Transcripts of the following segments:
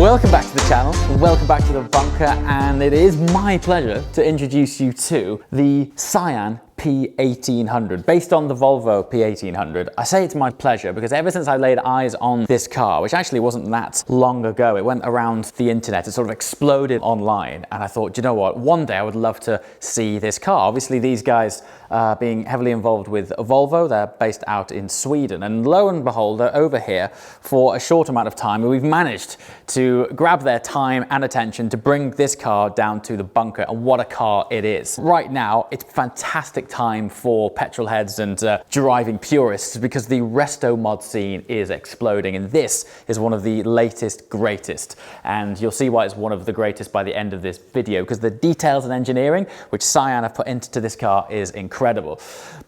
Welcome back to the channel, welcome back to the bunker, and it is my pleasure to introduce you to the Cyan P1800, based on the Volvo P1800. I say it's my pleasure because ever since I laid eyes on this car, which actually wasn't that long ago, it went around the internet, it sort of exploded online, and I thought, you know what, one day I would love to see this car. Obviously these guys being heavily involved with Volvo, they're based out in Sweden, and lo and behold, they're over here for a short amount of time, and we've managed to grab their time and attention to bring this car down to the bunker, and what a car it is. Right now, it's fantastic time for petrol heads and driving purists because the Restomod scene is exploding, and this is one of the latest, greatest, and you'll see why it's one of the greatest by the end of this video, because the details and engineering which Cyan have put into this car is incredible.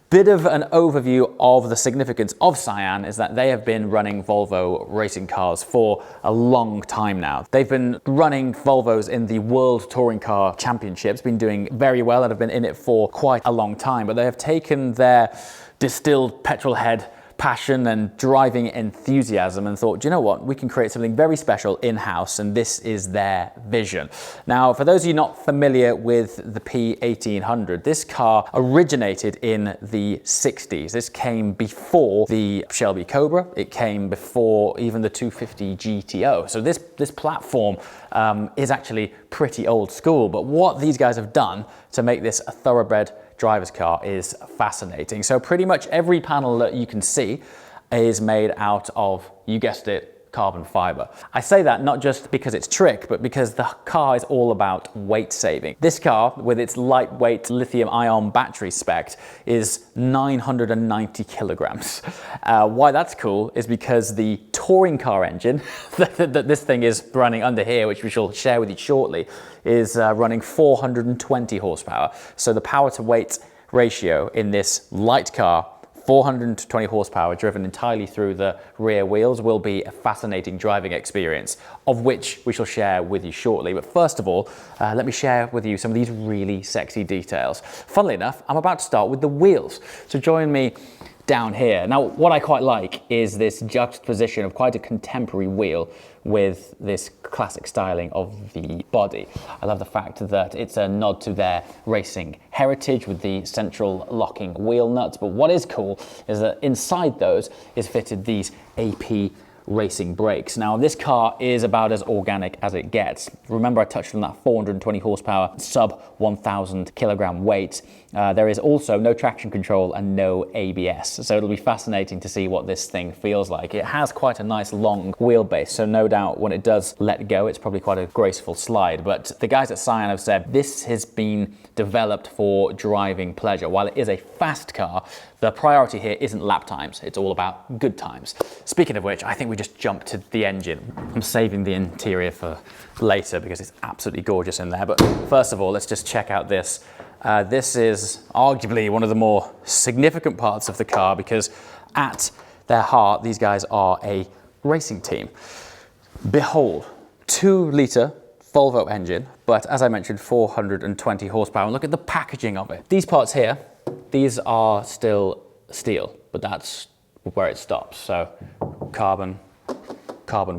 Bit of an overview of the significance of Cyan is that they have been running Volvo racing cars for a long time now. They've been running Volvos in the World Touring Car Championships, been doing very well and have been in it for quite a long time, but they have taken their distilled petrol head passion and driving enthusiasm and thought, you know what, we can create something very special in-house, and this is their vision. Now, for those of you not familiar with the P1800, this car originated in the 60s. This came before the Shelby Cobra. It came before even the 250 GTO. So this platform is actually pretty old school, but what these guys have done to make this a thoroughbred driver's car is fascinating. So pretty much every panel that you can see is made out of, you guessed it, carbon fiber. I say that not just because it's trick, but because the car is all about weight saving. This car, with its lightweight lithium-ion battery spec, is 990 kilograms. Why that's cool is because the touring car engine that this thing is running under here, which we shall share with you shortly, is running 420 horsepower. So the power to weight ratio in this light car, 420 horsepower driven entirely through the rear wheels, will be a fascinating driving experience, of which we shall share with you shortly. But first of all, let me share with you some of these really sexy details. Funnily enough, I'm about to start with the wheels. So join me down here. Now, what I quite like is this juxtaposition of quite a contemporary wheel with this classic styling of the body. I love the fact that it's a nod to their racing heritage with the central locking wheel nuts, but what is cool is that inside those is fitted these AP racing brakes. Now, this car is about as organic as it gets. Remember, I touched on that 420 horsepower, sub 1,000 kilogram weight. There is also no traction control and no ABS, so it'll be fascinating to see what this thing feels like. It has quite a nice long wheelbase, so no doubt when it does let go, it's probably quite a graceful slide. But the guys at Cyan have said this has been developed for driving pleasure. While it is a fast car, the priority here isn't lap times, it's all about good times. Speaking of which, I think we just jump to the engine. I'm saving the interior for later because it's absolutely gorgeous in there. But first of all, let's just check out this. This is arguably one of the more significant parts of the car because at their heart, these guys are a racing team. Behold, 2-litre Volvo engine, but as I mentioned, 420 horsepower. And look at the packaging of it. These parts here, these are still steel, but that's where it stops. So carbon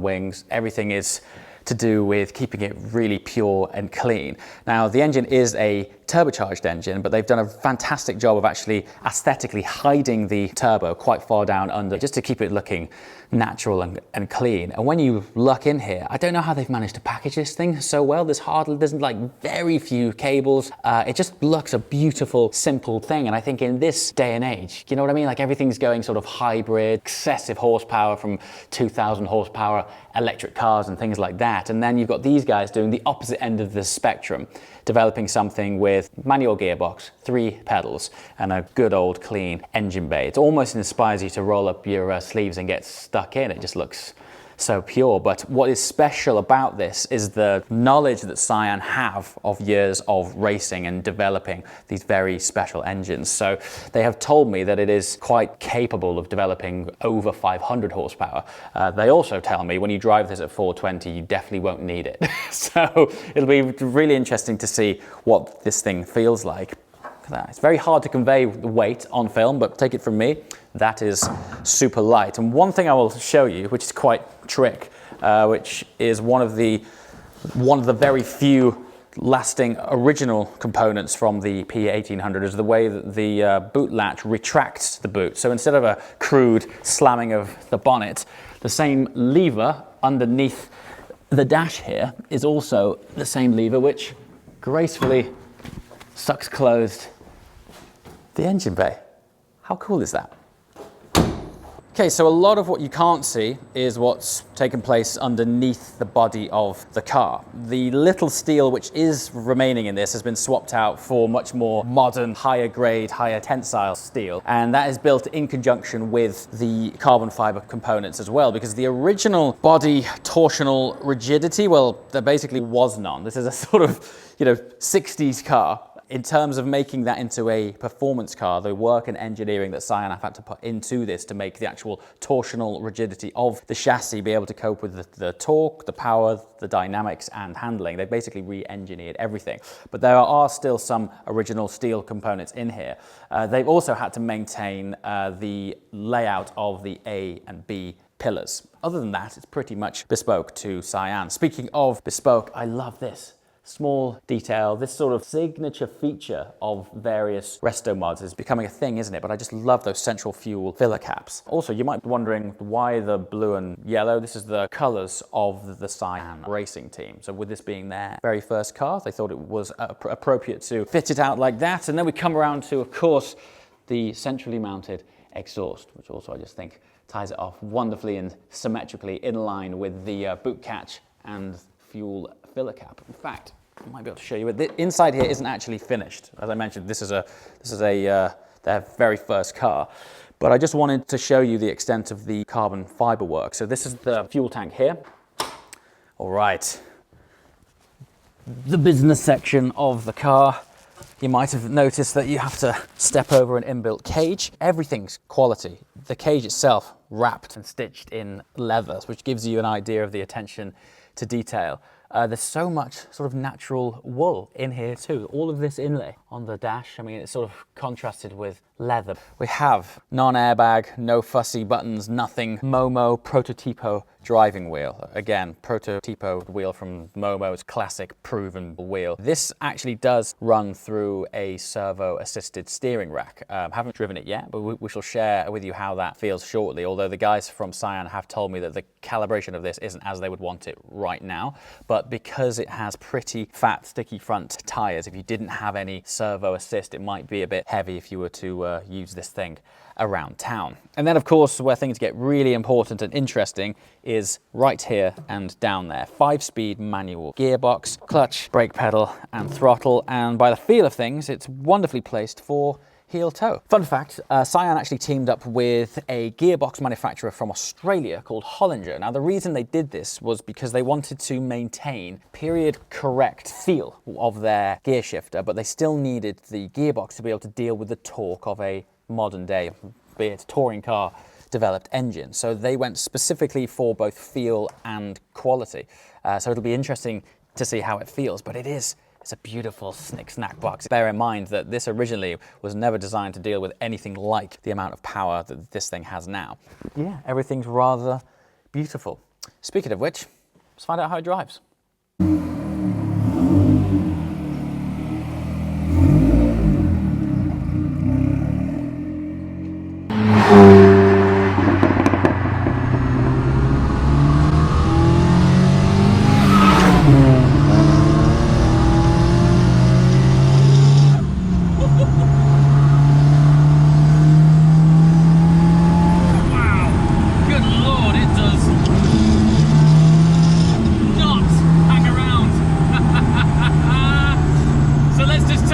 wings, everything is to do with keeping it really pure and clean. Now, the engine is a turbocharged engine, but they've done a fantastic job of actually aesthetically hiding the turbo quite far down under, just to keep it looking natural and clean. And when you look in here, I don't know how they've managed to package this thing so well. There's like very few cables. It just looks a beautiful, simple thing. And I think in this day and age, you know what I mean? Like everything's going sort of hybrid, excessive horsepower from 2,000 horsepower electric cars and things like that. And then you've got these guys doing the opposite end of the spectrum, developing something with manual gearbox, 3 pedals, and a good old clean engine bay. It almost inspires you to roll up your sleeves and get stuck in. It just looks so pure. But what is special about this is the knowledge that Cyan have of years of racing and developing these very special engines. So they have told me that it is quite capable of developing over 500 horsepower. They also tell me when you drive this at 420, you definitely won't need it. So it'll be really interesting to see what this thing feels like. It's very hard to convey the weight on film, but take it from me, that is super light. And one thing I will show you, which is quite trick, which is one of the very few lasting original components from the P1800, is the way that the boot latch retracts the boot. So instead of a crude slamming of the bonnet, the same lever underneath the dash here is also the same lever which gracefully sucks closed the engine bay. How cool is that? Okay, so a lot of what you can't see is what's taken place underneath the body of the car. The little steel which is remaining in this has been swapped out for much more modern, higher grade, higher tensile steel. And that is built in conjunction with the carbon fiber components as well, because the original body torsional rigidity, well, there basically was none. This is a sort of, 60s car. In terms of making that into a performance car, the work and engineering that Cyan have had to put into this to make the actual torsional rigidity of the chassis be able to cope with the torque, the power, the dynamics and handling. They basically re-engineered everything. But there are still some original steel components in here. They've also had to maintain the layout of the A and B pillars. Other than that, it's pretty much bespoke to Cyan. Speaking of bespoke, I love this. Small detail, this sort of signature feature of various Restomods is becoming a thing, isn't it? But I just love those central fuel filler caps. Also, you might be wondering why the blue and yellow. This is the colors of the Cyan racing team. So with this being their very first car, they thought it was appropriate to fit it out like that. And then we come around to, of course, the centrally mounted exhaust, which also I just think ties it off wonderfully and symmetrically in line with the boot catch and fuel filler cap. In fact, I might be able to show you it. The inside here isn't actually finished. As I mentioned, this is their very first car. But I just wanted to show you the extent of the carbon fiber work. So this is the fuel tank here. All right. The business section of the car. You might have noticed that you have to step over an inbuilt cage. Everything's quality. The cage itself wrapped and stitched in leather, which gives you an idea of the attention to detail. There's so much sort of natural wool in here too. All of this inlay on the dash, I mean, it's sort of contrasted with leather. We have non-airbag, no fussy buttons, nothing. Momo Prototipo driving wheel. Again, Prototipo wheel from Momo's classic proven wheel. This actually does run through a servo-assisted steering rack. Haven't driven it yet, but we shall share with you how that feels shortly, although the guys from Cyan have told me that the calibration of this isn't as they would want it right now, but because it has pretty fat, sticky front tires, if you didn't have any servo assist, it might be a bit heavy if you were to use this thing around town. And then of course, where things get really important and interesting is right here and down there. 5-speed manual gearbox, clutch, brake pedal and throttle. And by the feel of things, it's wonderfully placed for heel toe. Fun fact, Cyan actually teamed up with a gearbox manufacturer from Australia called Hollinger. Now the reason they did this was because they wanted to maintain period correct feel of their gear shifter, but they still needed the gearbox to be able to deal with the torque of a modern day, be it touring car developed engine. So they went specifically for both feel and quality. So it'll be interesting to see how it feels, but it's a beautiful snack box. Bear in mind that this originally was never designed to deal with anything like the amount of power that this thing has now. Yeah, everything's rather beautiful. Speaking of which, let's find out how it drives.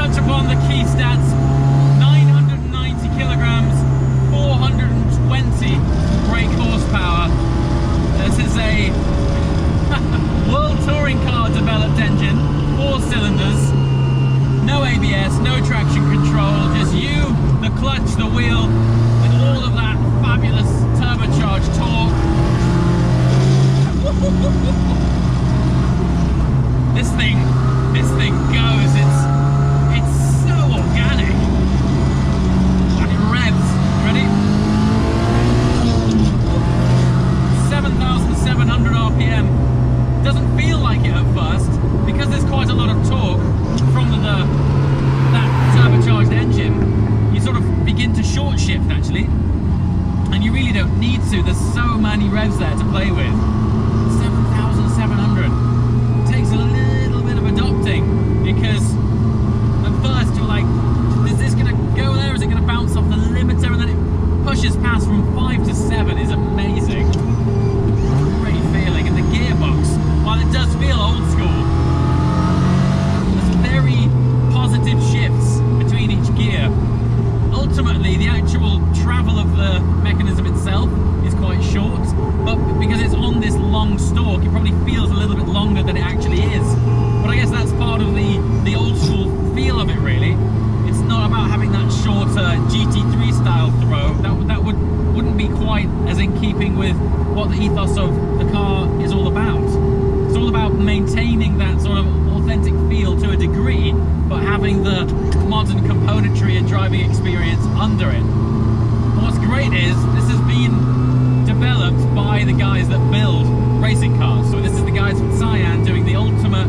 Upon the key stats, 990 kilograms, 420 really. And you really don't need to. There's so many revs there to play with. 7,700. Takes a little bit of adopting, because at first you're like, is this going to go there? Is it going to bounce off the limiter? And then it pushes past from 5 to 7 is amazing. Great feeling. And the gearbox, while it does feel old school, there's very positive shifts between each gear. Ultimately, the actual travel of the mechanism itself is quite short, but because it's on this long stalk, it probably feels a little bit longer than it actually is. But I guess that's part of the old school feel of it, really. It's not about having that shorter GT3 style throw. That wouldn't be quite as in keeping with what the ethos of the car is all about. It's all about maintaining that sort of authentic feel to a degree, but having the modern componentry and driving experience under it. What's great is this has been developed by the guys that build racing cars. So this is the guys from Cyan doing the ultimate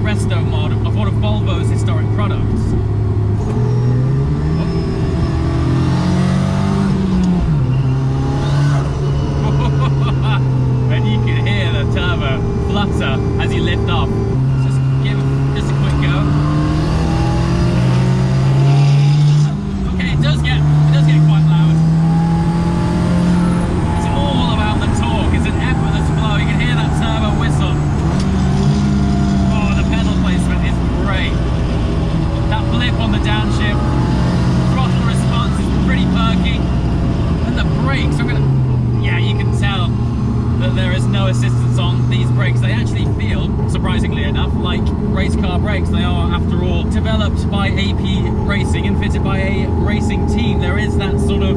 Restomod of one of Volvo's historic products. And you can hear the turbo flutter as you lift off. Just give just a quick go. Okay, it does get quite loud. It's all about the torque. It's an effortless flow. You can hear that turbo whistle. Oh, the pedal placement is great. That blip on the downshift. Throttle response is pretty perky. And the brakes, yeah, you can tell that there is no assistance on these brakes. They actually feel, surprisingly enough, like race car brakes. They are, after all, developed by AP Racing and fitted by a racing team. There is that sort of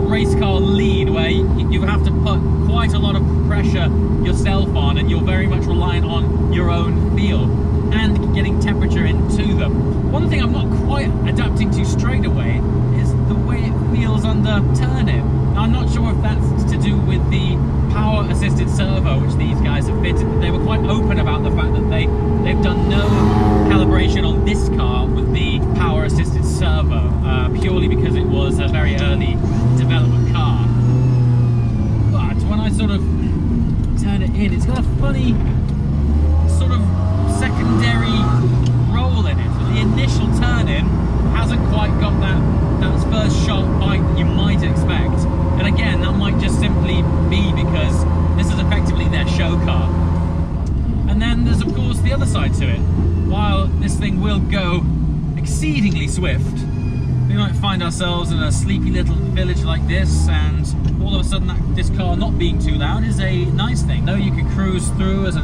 race car lead where you have to put quite a lot of pressure yourself on, and you're very much reliant on your own feel and getting temperature into them. One thing I'm not quite adapting to straight away is the way it feels under turn-in. I'm not sure if that's to do with the power-assisted servo which these guys have fitted. They were quite open about the fact that they've done no calibration on this car with the power-assisted servo, purely because it was a very early development car. But when I sort of turn it in, it's got a funny sort of secondary roll in it. So the initial turn-in hasn't quite got that first sharp bite that you might expect. And again, that might just simply be because this is effectively their show car. And then there's of course the other side to it. While this thing will go exceedingly swift, we might find ourselves in a sleepy little village like this, and all of a sudden this car not being too loud is a nice thing. Though you can cruise through as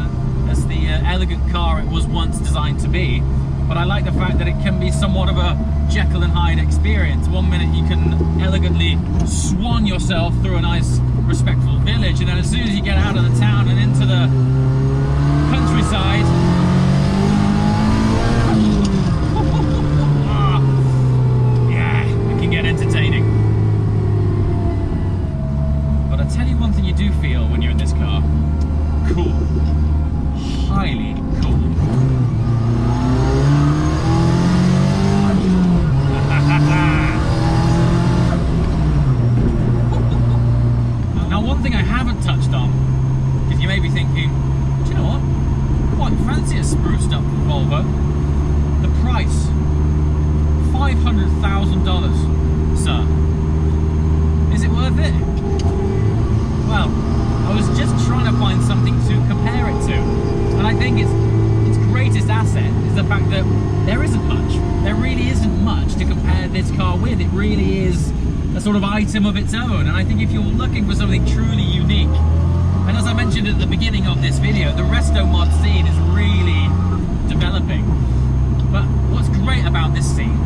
the elegant car it was once designed to be, but I like the fact that it can be somewhat of a Jekyll and Hyde experience. One minute you can elegantly swan yourself through a nice respectful village, and then as soon as you get out of the town and into the countryside, yeah, it can get entertaining. But I tell you one thing you do feel when you're in this car: cool. Highly cool. Now, one thing I haven't touched on, because you may be thinking, do you know what? Quite fancy a spruced up Volvo. The price, $500,000, sir. Is it worth it? Well, I was just trying to find something to compare it to, and I think its greatest asset is the fact that there isn't much. There really isn't much to compare this car with. It really is a sort of item of its own, and I think if you're looking for something truly unique, and as I mentioned at the beginning of this video, the Restomod scene is really developing. But what's great about this scene,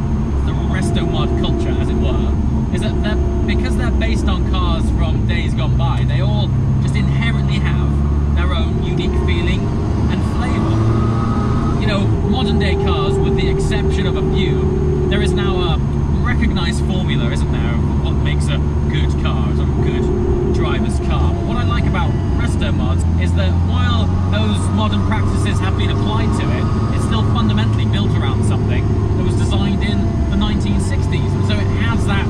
the Restomod culture as it were, is that because they're based on cars from days gone by, they all just inherently have their own unique feeling and flavour. You know, modern day cars, with the exception of a few, there is now a recognised formula, isn't there, of what makes a good car, a good driver's car. But what I like about Restomods is that while those modern practices have been applied to it, it's still fundamentally built around something that was designed in the 1960s, and so it has that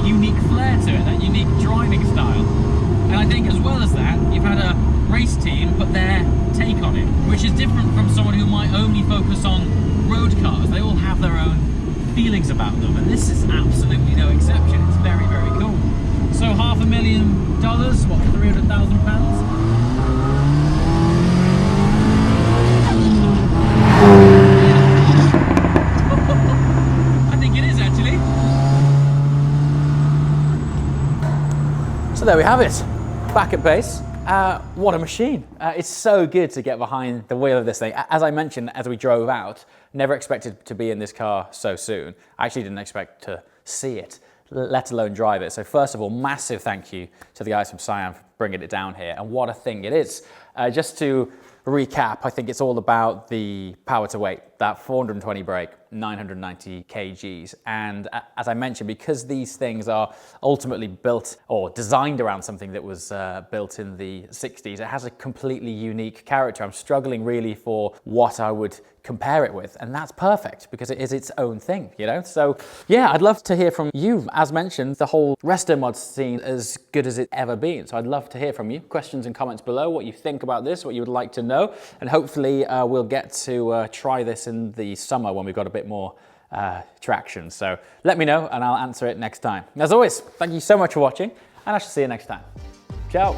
unique flair to it, that from someone who might only focus on road cars. They all have their own feelings about them, and this is absolutely no exception. It's very, very cool. So $500,000, what, £300,000? I think it is actually. So there we have it, back at base. What a machine. It's so good to get behind the wheel of this thing. As I mentioned, as we drove out, never expected to be in this car so soon. I actually didn't expect to see it, let alone drive it. So first of all, massive thank you to the guys from Cyan for bringing it down here, and what a thing it is. Just to recap, I think it's all about the power to weight, that 420 brake, 990 kgs. And as I mentioned, because these things are ultimately built or designed around something that was built in the 60s, it has a completely unique character. I'm struggling really for what I would compare it with, and that's perfect because it is its own thing, you know? So yeah, I'd love to hear from you. As mentioned, the whole Restomod scene as good as it's ever been. So I'd love to hear from you. Questions and comments below, what you think about this, what you would like to know, and hopefully we'll get to try this in the summer when we've got a bit more traction. So let me know and I'll answer it next time. As always, thank you so much for watching, and I shall see you next time. Ciao.